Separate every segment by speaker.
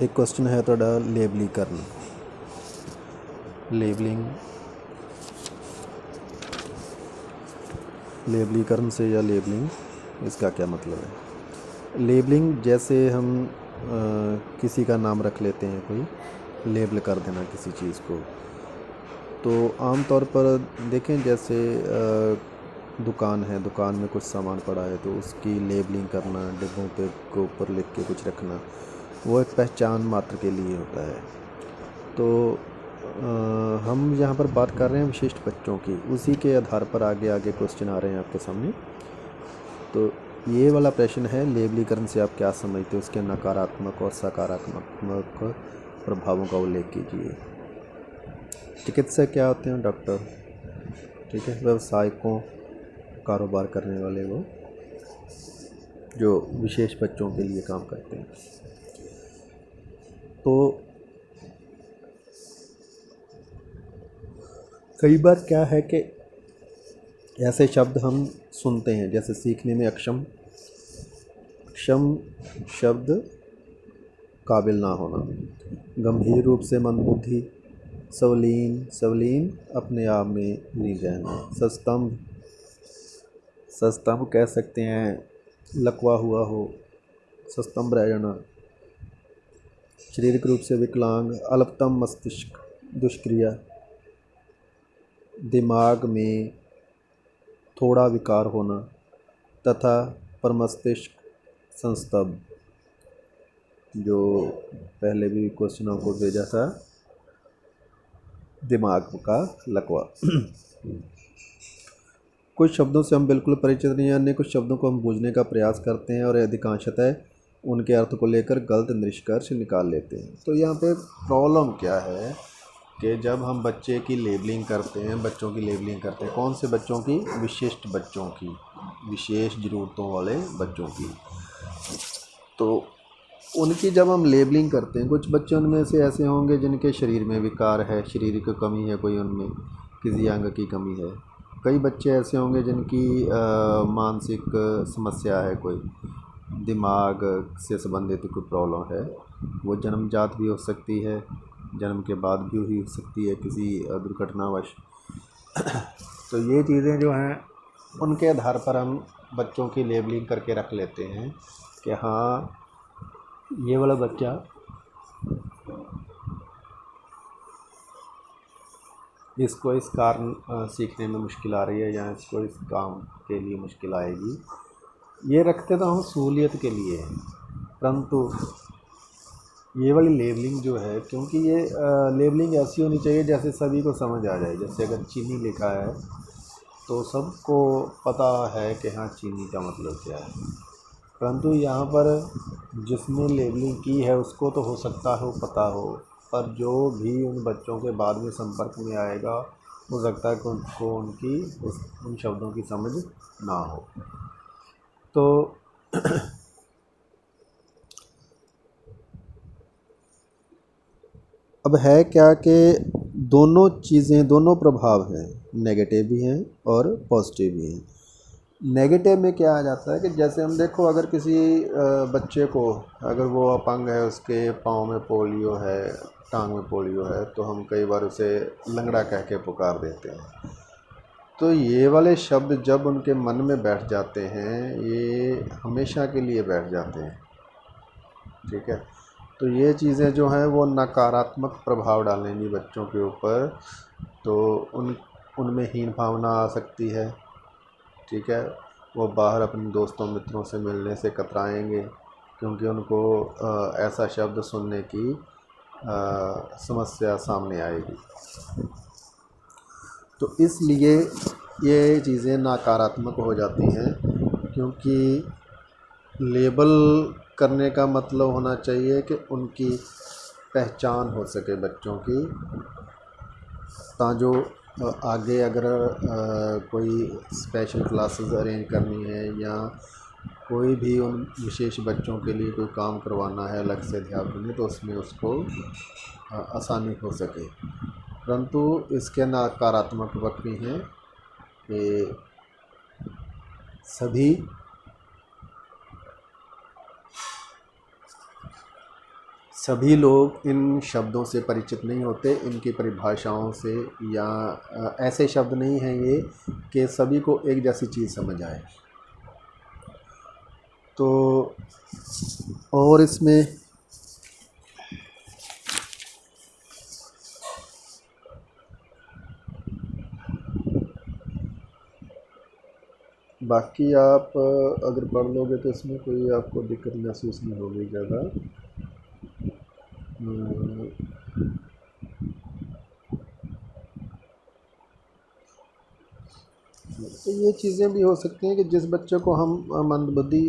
Speaker 1: एक क्वेश्चन है ਤੁਹਾਡਾ लेबलीकरण। लेबलीकरण से या लेबलिंग, इसका क्या मतलब है। लेबलिंग जैसे हम किसी का नाम रख लेते हैं, कोई लेबल कर देना किसी चीज़ को। तो आम तौर पर देखें, जैसे दुकान है, दुकान में कुछ सामान पड़ा है तो उसकी लेबलिंग करना, डिब्बों पे के ऊपर लिख के कुछ रखना, वो एक पहचान मात्र के लिए होता है। तो हम यहाँ पर बात कर रहे हैं विशिष्ट बच्चों की, उसी के आधार पर आगे आगे क्वेश्चन आ रहे हैं आपके सामने। तो ये वाला प्रश्न है, लेबलीकरण से आप क्या समझते हो, उसके नकारात्मक और सकारात्मक प्रभावों का उल्लेख कीजिए। चिकित्सक क्या होते हैं? डॉक्टर। ठीक है। व्यवसायिकों, कारोबार करने वाले, वो जो विशेष बच्चों के लिए काम करते हैं। तो कई बार क्या है कि ऐसे शब्द हम सुनते हैं, जैसे सीखने में अक्षम शब्द काबिल ना होना, गंभीर रूप से मंदबुद्धि, सवलीन अपने आप में लीन रहना, सस्तंभ कह सकते हैं, लकवा हुआ हो, सस्तंभ रह जाना, शारीरिक रूप से विकलांग, अल्पतम मस्तिष्क दुष्क्रिया, दिमाग में थोड़ा विकार होना, तथा परमस्तिष्क संस्तंभ, जो पहले भी क्वेश्चनों को भेजा था, दिमाग का लकवा। कुछ शब्दों से हम बिल्कुल परिचित नहीं हैं, अन्य कुछ शब्दों को हम बूझने का प्रयास करते हैं और अधिकांशतः उनके अर्थ को लेकर गलत निष्कर्ष निकाल लेते हैं। तो यहाँ पे प्रॉब्लम क्या है कि जब हम बच्चे की लेबलिंग करते हैं, बच्चों की लेबलिंग करते हैं, कौन से बच्चों की? विशिष्ट बच्चों की, विशेष ज़रूरतों वाले बच्चों की। तो उनकी जब हम लेबलिंग करते हैं, कुछ बच्चे उनमें से ऐसे होंगे जिनके शरीर में विकार है, शरीर की कमी है, कोई उनमें किसी अंग की कमी है। कई बच्चे ऐसे होंगे जिनकी मानसिक समस्या है, कोई दिमाग से संबंधित कोई प्रॉब्लम है, वो जन्मजात भी हो सकती है, जन्म के बाद भी हो सकती है किसी दुर्घटनावश। तो ये चीज़ें जो हैं, उनके आधार पर हम बच्चों की लेबलिंग करके रख लेते हैं कि हाँ, ये वाला बच्चा इसको इस कारण सीखने में मुश्किल आ रही है, या इसको इस काम के लिए मुश्किल आएगी। ये रखते तो हम सहूलियत के लिए हैं, परंतु ये वाली लेबलिंग जो है, क्योंकि ये लेबलिंग ऐसी होनी चाहिए जैसे सभी को समझ आ जाए। जैसे अगर चीनी लिखा है तो सबको पता है कि हाँ, चीनी का मतलब क्या है, परंतु यहाँ पर जिसने लेबलिंग की है उसको तो हो सकता है वो पता हो, पर जो भी उन बच्चों के बाद में संपर्क में आएगा, हो सकता है कि उनको उन शब्दों की समझ ना हो। तो अब है क्या कि दोनों चीज़ें, दोनों प्रभाव हैं, नेगेटिव भी हैं और पॉजिटिव भी हैं। नेगेटिव में क्या आ जाता है कि जैसे हम देखो, अगर किसी बच्चे को, अगर वो अपंग है, उसके पाँव में पोलियो है, टांग में पोलियो है, तो हम कई बार उसे लंगड़ा कह के पुकार देते हैं। तो ये वाले शब्द जब उनके मन में बैठ जाते हैं, ये हमेशा के लिए बैठ जाते हैं। ठीक है। तो ये चीज़ें जो हैं वो नकारात्मक प्रभाव डालेंगी बच्चों के ऊपर, तो उनमें हीन भावना आ सकती है। ठीक है। वो बाहर अपने दोस्तों मित्रों से मिलने से कतराएंगे, क्योंकि उनको ऐसा शब्द सुनने की समस्या सामने आएगी। तो इसलिए ये चीज़ें नकारात्मक हो जाती हैं, क्योंकि लेबल करने का मतलब होना चाहिए कि उनकी पहचान हो सके बच्चों की, जो आगे अगर कोई स्पेशल क्लासेस अरेंज करनी है, या कोई भी उन विशेष बच्चों के लिए कोई काम करवाना है अलग से अध्यापन में, तो उसमें उसको आसानी हो सके। परंतु इसके नकारात्मक पक्ष भी हैं कि सभी लोग इन शब्दों से परिचित नहीं होते, इनकी परिभाषाओं से, या ऐसे शब्द नहीं हैं ये कि सभी को एक जैसी चीज़ समझ आए। तो और इसमें बाकी आप अगर पढ़ लोगे तो इसमें कोई आपको दिक्कत महसूस नहीं होगी ज़्यादा। तो ये चीज़ें भी हो सकती हैं कि जिस बच्चे को हम मंदबुद्धि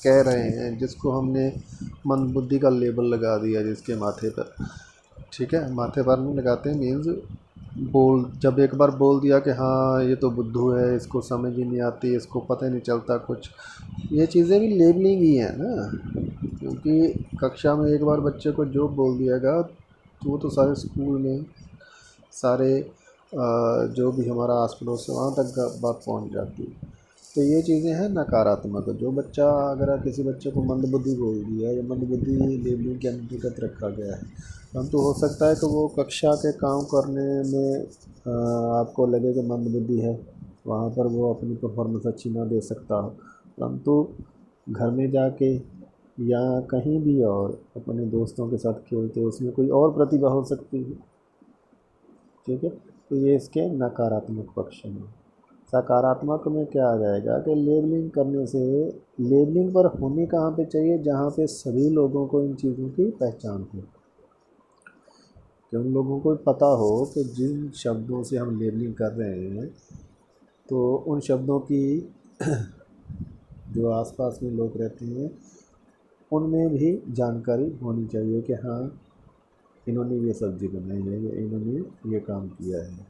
Speaker 1: कह रहे हैं, जिसको हमने मंदबुद्धि का लेबल लगा दिया जिसके माथे पर, ठीक है, माथे पर नहीं लगाते हैं, मीन्स जब एक बार बोल दिया कि हाँ ये तो बुद्धू है, इसको समझ ही नहीं आती, इसको पता ही नहीं चलता कुछ, ये चीज़ें भी लेबलिंग ही है ना। क्योंकि कक्षा में एक बार बच्चे को जो बोल दिया गया तो वो तो सारे स्कूल में, सारे जो भी हमारा आस पड़ोस है वहाँ तक बात पहुँच जाती है। तो ये चीज़ें हैं नकारात्मक। जो बच्चा, अगर किसी बच्चे को मंदबुद्धि बोल दिया या मंदबुद्धि लेबलिंग के अंतर्गत रखा गया है, परंतु हो सकता है कि वो कक्षा के काम करने में आपको लगे कि मंदबुद्धि है, वहाँ पर वो अपनी परफॉर्मेंस अच्छी ना दे सकता हो, परंतु घर में जाके या कहीं भी और अपने दोस्तों के साथ खेलते उसमें कोई और प्रतिभा हो सकती है, ठीक है। तो ये इसके नकारात्मक पक्ष हैं। सकारात्मक में क्या आ जाएगा कि लेबलिंग करने से, लेबलिंग पर होनी कहाँ पे चाहिए, जहाँ पे सभी लोगों को इन चीज़ों की पहचान हो, कि उन लोगों को पता हो कि जिन शब्दों से हम लेबलिंग कर रहे हैं तो उन शब्दों की जो आसपास में लोग रहते हैं उनमें भी जानकारी होनी चाहिए कि हाँ इन्होंने ये सब्ज़ी बनाई है या इन्होंने ये काम किया है।